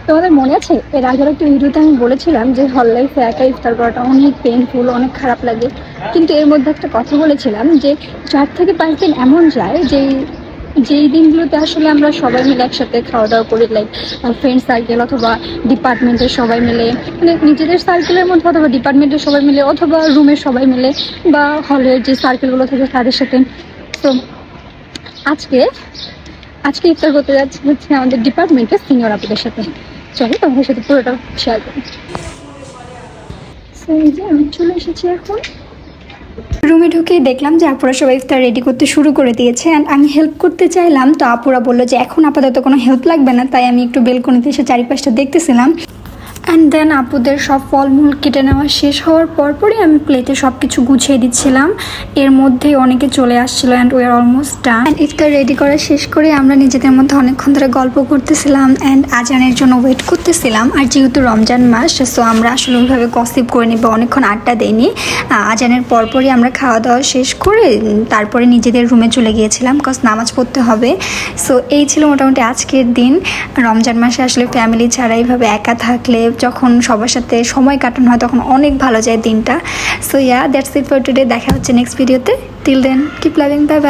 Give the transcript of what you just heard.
তোমাদের মনে আছে এর আগের একটা ভিডিওতে আমি বলেছিলাম যে হল লাইফে একা ইফতার করাটা অনেক পেইনফুল, অনেক খারাপ লাগে। কিন্তু এর মধ্যে একটা কথা বলেছিলাম যে 4 থেকে 5 দিন এমন যায় যেই দিনগুলোতে আসলে আমরা সবাই মিলে একসাথে খাওয়া দাওয়া করি, লাইক ফ্রেন্ড সার্কেল অথবা ডিপার্টমেন্টের সবাই মিলে, মানে নিজেদের সার্কেলের মধ্যে অথবা ডিপার্টমেন্টের সবাই মিলে অথবা রুমের সবাই মিলে বা হলের যে সার্কেলগুলো থাকে তাদের সাথে। তো আজকে আজকে ইফতার করতে যাচ্ছি হচ্ছে আমাদের ডিপার্টমেন্টের সিনিয়র আপুদের সাথে। চলো তোমাদের সাথে পুরোটা শেয়ার করি। এই যে আমি চলে এসেছি এখন রুমে। ঢুকেই দেখলাম যে আপুরা সবাই ইফতার রেডি করতে শুরু করে দিয়েছে অ্যান্ড আমি হেল্প করতে চাইলাম, তো আপুরা বললো যে এখন আপাতত কোনো হেল্প লাগবে না, তাই আমি একটু বেলকনিতে এসে চারিপাশটা দেখতেছিলাম। অ্যান্ড দেন আপুদের সব ফলমূল কেটে নেওয়া শেষ হওয়ার পরপরই আমি প্লেটে সব কিছু গুছিয়ে দিচ্ছিলাম। এর মধ্যেই অনেকে চলে আসছিলো and we are almost done. Iftar ready করা শেষ করে আমরা নিজেদের মধ্যে অনেকক্ষণ ধরে গল্প করতেছিলাম অ্যান্ড আজানের জন্য ওয়েট করতেছিলাম। আর যেহেতু রমজান মাস, সো আমরা আসলে ওইভাবে গসিপ করে নিব, অনেকক্ষণ আড্ডা দেইনি। আজানের পরপরই আমরা খাওয়া দাওয়া শেষ করে তারপরে নিজেদের রুমে চলে গিয়েছিলাম, বিকজ নামাজ পড়তে হবে। সো এই ছিল মোটামুটি আজকের দিন। রমজান মাসে আসলে ফ্যামিলি ছাড়া এইভাবে একা থাকলে, যখন সবার সাথে সময় কাটানো হয় তখন অনেক ভালো যায় দিনটা। So that's it for today. দেখা হচ্ছে নেক্সট ভিডিওতে। Till then keep loving, bye by.